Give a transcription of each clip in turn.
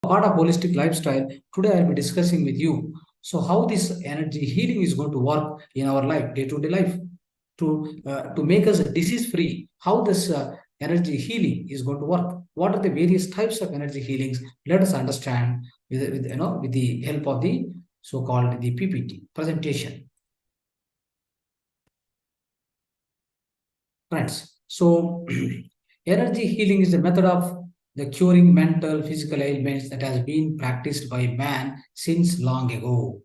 part of holistic lifestyle, today I'll be discussing with you. So how this energy healing is going to work in our life, day-to-day life, to make us disease free. How this energy healing is going to work. What are the various types of energy healings? Let us understand with the help of the so-called the PPT presentation. Friends, so energy healing is a method of the curing mental, physical ailments that has been practiced by man since long ago.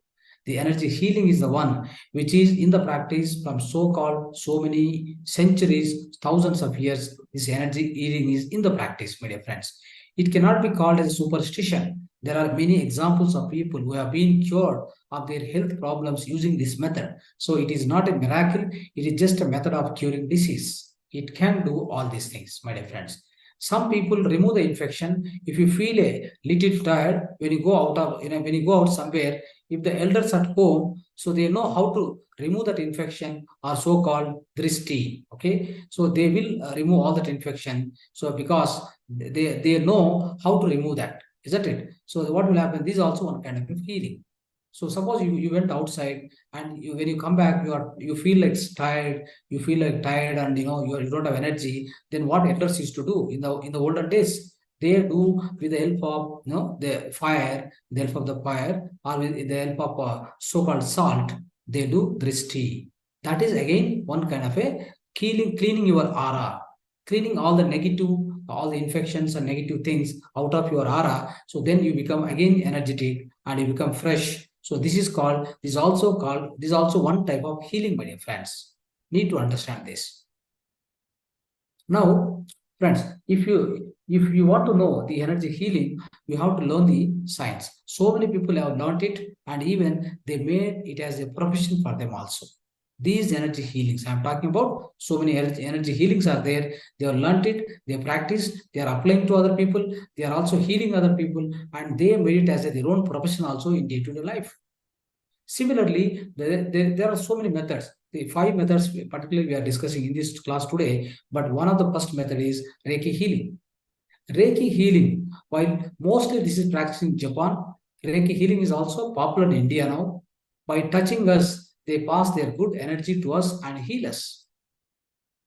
The energy healing is the one which is in the practice from so-called so many centuries, thousands of years. This energy healing is in the practice, my dear friends. It cannot be called as a superstition. There are many examples of people who have been cured of their health problems using this method. So it is not a miracle, it is just a method of curing disease. It can do all these things, my dear friends. Some people remove the infection. If you feel a little tired when you go out of, when you go out somewhere, if the elders at home, so they know how to remove that infection or so-called drishti. Okay, so they will remove all that infection. So because they know how to remove that, isn't it? So what will happen? This is also one kind of healing. So suppose you went outside and when you come back, you feel like tired, and you don't have energy. Then what elders used to do in the olden days, they do with the help of the fire, or with the help of so-called salt, they do drishti. That is again one kind of a cleaning your aura, cleaning all the negative, all the infections and negative things out of your aura. So then you become again energetic and you become fresh. So this is also one type of healing, my dear friends. Need to understand this. Now, friends, if you want to know the energy healing, you have to learn the science. So many people have learned it, and even they made it as a profession for them also. These energy healings I'm talking about, so many energy healings are there. They have learned it, they practice, they are applying to other people, they are also healing other people, and they made it as their own profession also in day-to-day life. Similarly, there are so many methods. The 5 methods, particularly, we are discussing in this class today, but one of the first method is Reiki healing. Reiki healing, while mostly this is practiced in Japan, Reiki healing is also popular in India now. By touching us, they pass their good energy to us and heal us.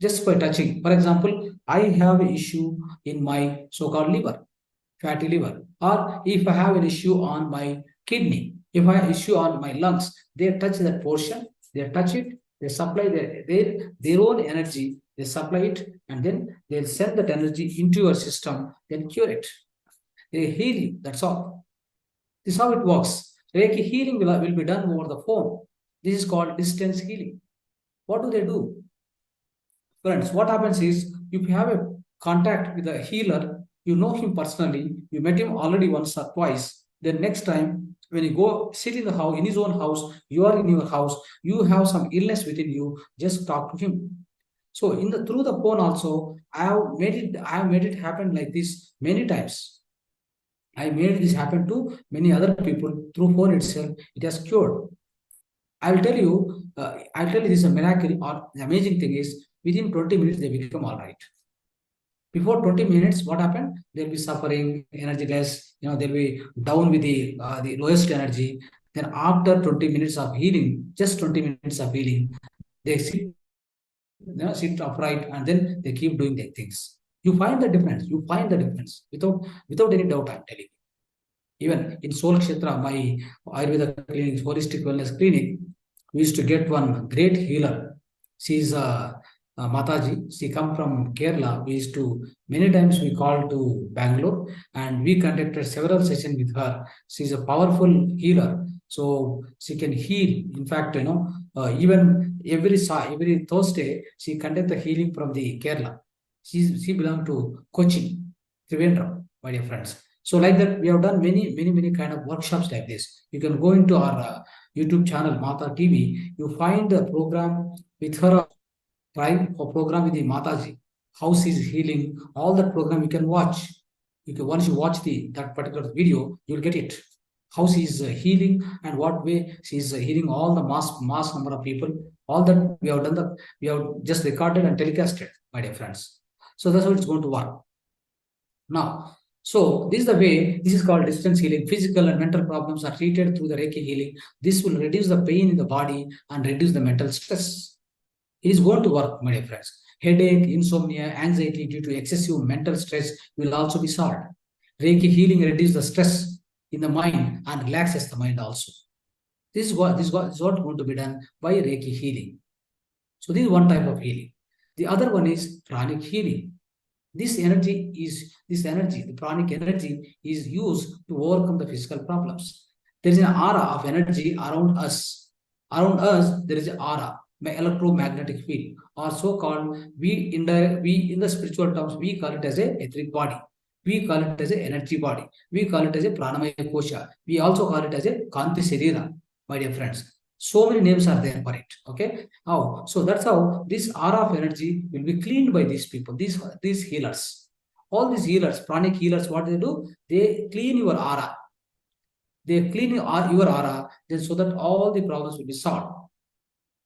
Just by touching. For example, I have an issue in my so-called liver, fatty liver, or if I have an issue on my kidney, if I have issue on my lungs, they touch that portion, they touch it, they supply their own energy, they supply it, and then they'll send that energy into your system, then cure it. They heal you, that's all. This is how it works. Reiki healing will be done over the phone. This is called distance healing. What do they do? Friends, what happens is if you have a contact with a healer, you know him personally, you met him already once or twice, then next time when you go sit in the house, in his own house, you are in your house, you have some illness within you, just talk to him. So through the phone also, I have made it happen like this many times. I made this happen to many other people through phone itself. It has cured. I'll tell you this is a miracle or the amazing thing is within 20 minutes they become all right. Before 20 minutes, what happened? They'll be suffering, energyless, they'll be down with the lowest energy. Then after 20 minutes of healing, just 20 minutes of healing, they sit upright and then they keep doing their things. You find the difference. You find the difference without any doubt, I'm telling you. Even in Soul Kshetra, my Ayurveda clinic, holistic wellness clinic, we used to get one great healer. She's Mataji. She come from Kerala. We used to, many times we called to Bangalore and we conducted several sessions with her. She's a powerful healer. So she can heal. In fact, even every Thursday, she conduct the healing from the Kerala. She belonged to Cochin, Trivandrum, my dear friends. So like that, we have done many kind of workshops like this. You can go into our YouTube channel, Mata TV. You find the program with her, try for program with the Mataji. How she's healing, all that program you can watch. Once you watch that particular video, you'll get it. How she's healing and what way she's healing all the mass number of people. All that we have done, we have just recorded and telecasted, my dear friends. So that's how it's going to work. Now, So this is the way, this is called distance healing. Physical and mental problems are treated through the Reiki healing. This will reduce the pain in the body and reduce the mental stress. It is going to work, my dear friends. Headache, insomnia, anxiety due to excessive mental stress will also be solved. Reiki healing reduces the stress in the mind and relaxes the mind also. This is what going to be done by Reiki healing. So this is one type of healing. The other one is pranic healing. The pranic energy is used to overcome the physical problems. There is an aura of energy around us. Around us, there is an aura, electromagnetic field, or so-called, we in the spiritual terms, we call it as a etheric body. We call it as a energy body. We call it as a pranamaya kosha. We also call it as a kanti sharira, my dear friends. So many names are there for it. Okay. How? So that's how this aura of energy will be cleaned by these people, these healers. All these healers, pranic healers, what they do? They clean your aura. They clean your aura, then so that all the problems will be solved.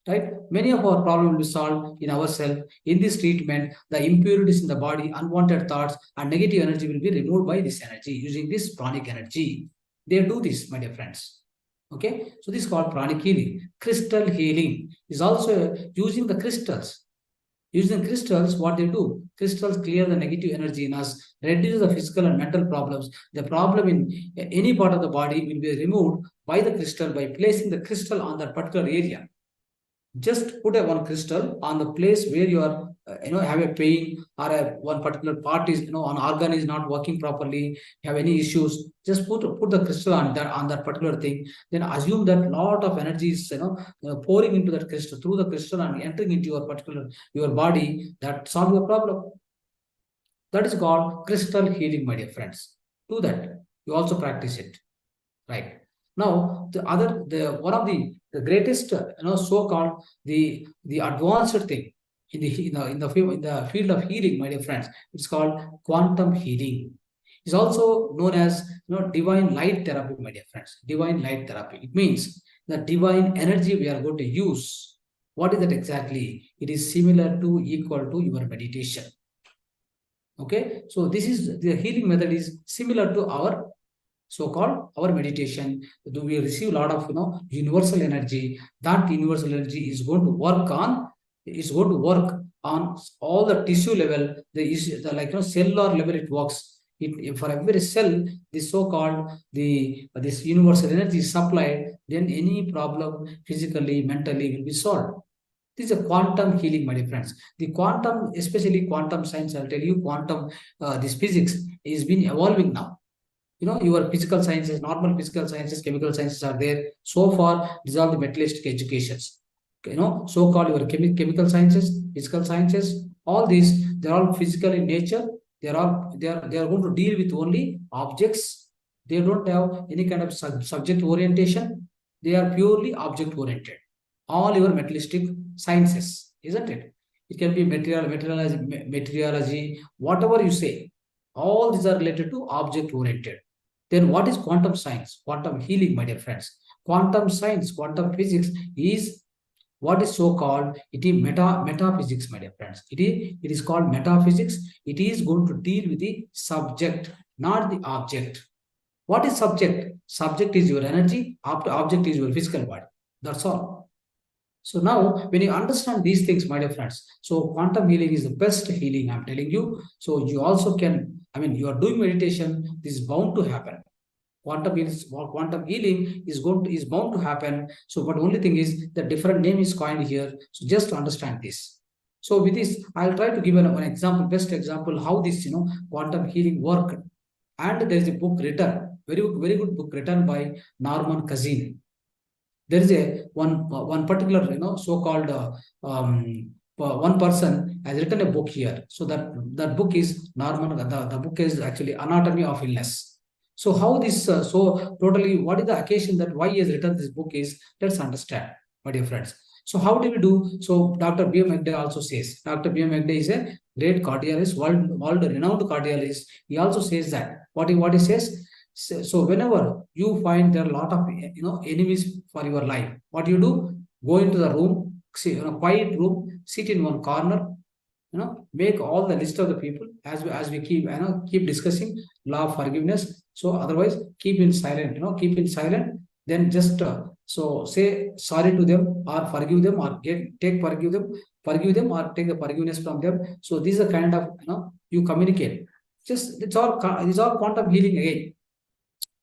Right? Many of our problems will be solved in ourselves. In this treatment, the impurities in the body, unwanted thoughts, and negative energy will be removed by this energy using this pranic energy. They do this, my dear friends. Okay, so this is called pranic healing. Crystal healing is also using the crystals. Using crystals, what they do? Crystals clear the negative energy in us, reduce the physical and mental problems. The problem in any part of the body will be removed by the crystal by placing the crystal on that particular area. Just put a one crystal on the place where you are have a pain, or one particular part is, an organ is not working properly, have any issues, just put the crystal on that particular thing, then assume that lot of energy is pouring into that crystal, through the crystal, and entering into your body, that solve your problem. That is called crystal healing, my dear friends. Do that. You also practice it. Right. Now, one of the greatest, so-called the advanced thing in the field of healing, my dear friends, it's called quantum healing. It's also known as divine light therapy, my dear friends. Divine light therapy. It means the divine energy we are going to use. What is that exactly? It is similar to, equal to your meditation. Okay, so this is the healing method is similar to our so-called our meditation. Do we receive a lot of universal energy? That universal energy is going to work on all the tissue level, the cellular level. It works. For every cell, this so-called this universal energy is supplied, then any problem physically, mentally will be solved. This is a quantum healing, my dear friends. The quantum, especially quantum science, I'll tell you, quantum, this physics is been evolving now. Your physical sciences, normal physical sciences, chemical sciences are there. So far, these are the materialistic educations. So-called your chemical sciences, physical sciences, all these, they're all physical in nature. They are going to deal with only objects. They don't have any kind of subject orientation. They are purely object oriented. All your materialistic sciences, isn't it? It can be meteorology, whatever you say. All these are related to object oriented. Then what is quantum science? Quantum healing, my dear friends. Quantum science, quantum physics is what is so called, it is metaphysics, my dear friends. It is called metaphysics. It is going to deal with the subject, not the object. What is subject? Subject is your energy, object is your physical body. That's all. So now, when you understand these things, my dear friends, so quantum healing is the best healing, I'm telling you. So you also can, you are doing meditation, this is bound to happen. Quantum healing is bound to happen. So, but only thing is the different name is coined here. So just to understand this. So with this, I'll try to give an example, best example, how this quantum healing work. And there is a book written, very very good book written by Norman Cousin. There is a one particular so-called one person has written a book here. So that book is Norman. The book is actually Anatomy of Illness. So how this so totally, what is the occasion that why he has written this book is, let's understand, my dear friends. So how do we do? So Dr. B.M. Agde also says, Dr. B.M. Agde is a great cardiologist, world renowned cardiologist. He also says that what he says. So whenever you find there are a lot of enemies for your life, what you do? Go into the room, quiet room, sit in one corner, make all the list of the people as we keep keep discussing law of forgiveness. So otherwise, keep in silent, keep in silent. Then just so say sorry to them, or forgive them, or forgive them, or take the forgiveness from them. So these are kind of you communicate. Just it's all quantum healing again.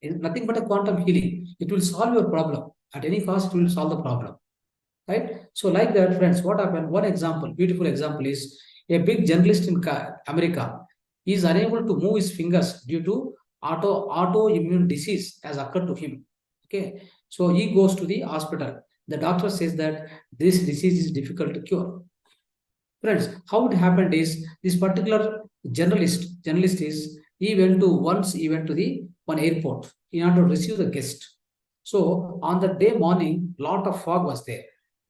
It's nothing but a quantum healing. It will solve your problem at any cost. It will solve the problem, right? So like that, friends, what happened? One example, beautiful example, is a big journalist in America is unable to move his fingers due to autoimmune disease has occurred to him. Okay, so he goes to the hospital. The doctor says that this disease is difficult to cure. Friends, how it happened is this particular journalist is he went to the one airport in order to receive the guest. So on the day morning, lot of fog was there.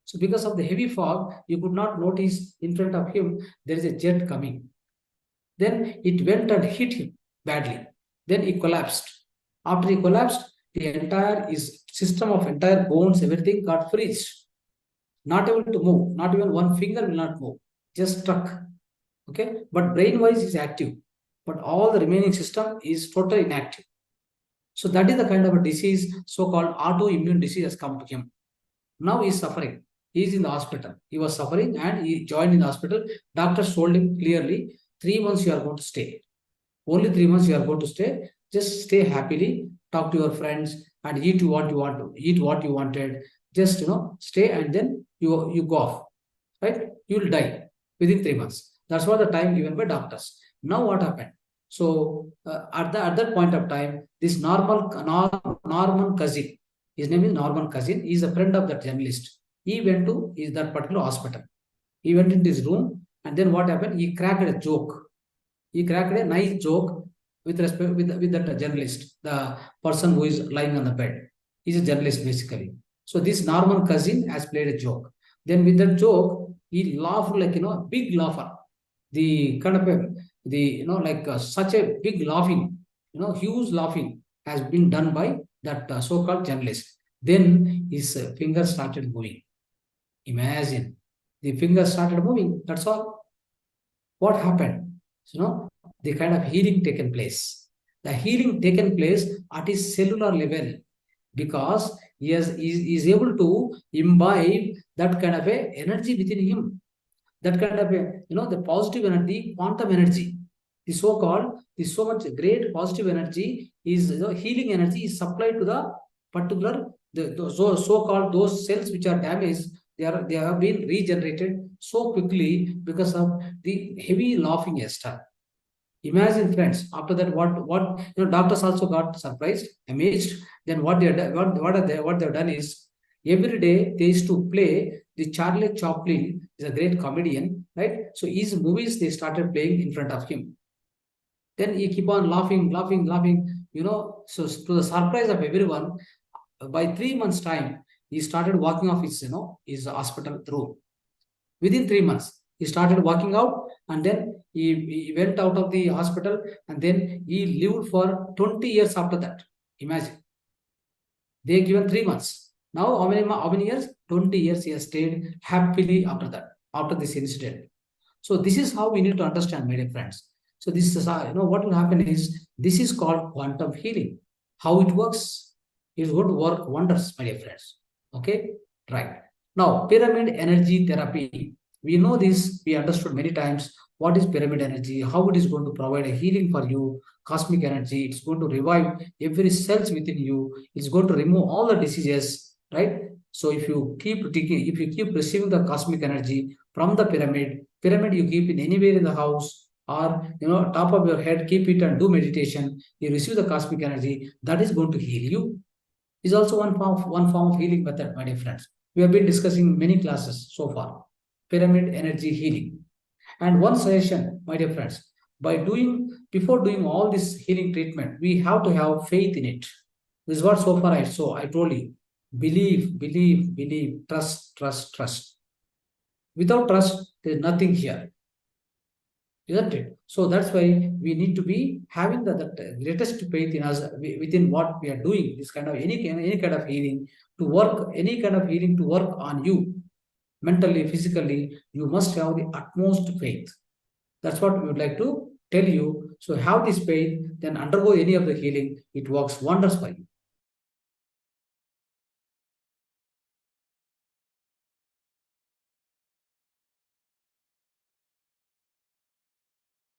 So because of the heavy fog, you could not notice in front of him there is a jet coming. Then it went and hit him badly. Then he collapsed. After he collapsed, the entire his system of entire bones, everything got freezed. Not able to move. Not even one finger will not move. Just stuck. Okay, but brain-wise is active, but all the remaining system is totally inactive. So that is the kind of a disease, so-called autoimmune disease, has come to him. Now he is suffering. He is in the hospital. He was suffering and he joined in the hospital. Doctors told him clearly, 3 months you are going to stay. Only 3 months you are going to stay. Just stay happily, talk to your friends, and eat what you want to eat what you wanted. Just stay, and then you go off. Right? You will die within 3 months. That's what the time given by doctors. Now what happened? So at that point of time, this Norman cousin, his name is Norman cousin. He is a friend of that journalist. He went to that particular hospital. He went into his room, and then what happened? He cracked a joke. He cracked a nice joke with respect with that journalist, the person who is lying on the bed. He's a journalist basically. So this Norman cousin has played a joke. Then with that joke, he laughed like big laugher. The kind of such a big laughing, huge laughing has been done by that so-called journalist. Then his fingers started moving. Imagine, the fingers started moving. That's all. What happened? The kind of healing taken place. The healing taken place at his cellular level, because he is able to imbibe that kind of a energy within him. That kind of a, the positive energy, quantum energy, the so-called, the so much great positive energy is healing energy is supplied to the particular the so-called those cells which are damaged. They have been regenerated so quickly because of the heavy laughing Esther. Imagine, friends, after that, what doctors also got surprised, amazed. Then what they've done is, every day they used to play the Charlie Chaplin is a great comedian, right? So his movies they started playing in front of him. Then he keep on laughing. So to the surprise of everyone, by 3 months' time, he started walking off his hospital room. Within 3 months, he started walking out, and then he went out of the hospital, and then he lived for 20 years after that. Imagine. They given 3 months. Now, how many years? 20 years he has stayed happily after that, after this incident. So this is how we need to understand, my dear friends. So this is what will happen is, this is called quantum healing. How it works is going to work wonders, my dear friends. Okay, right. Now, pyramid energy therapy. We know this, we understood many times what is pyramid energy, how it is going to provide a healing for you, cosmic energy. It's going to revive every cells within you. It's going to remove all the diseases, right? So if you keep receiving the cosmic energy from the pyramid you keep in anywhere in the house, or top of your head, keep it and do meditation. You receive the cosmic energy that is going to heal you. Is also one form of healing method, my dear friends. We have been discussing many classes so far. Pyramid energy healing. And one suggestion, my dear friends, before doing all this healing treatment, we have to have faith in it. This is what so far I told you. Believe, trust. Without trust, there is nothing here. Isn't it? So that's why we need to be having the greatest faith in us, within what we are doing. This kind of any kind of healing to work, any kind of healing to work on you mentally, physically. You must have the utmost faith. That's what we would like to tell you. So have this pain, then undergo any of the healing. It works wonders for you.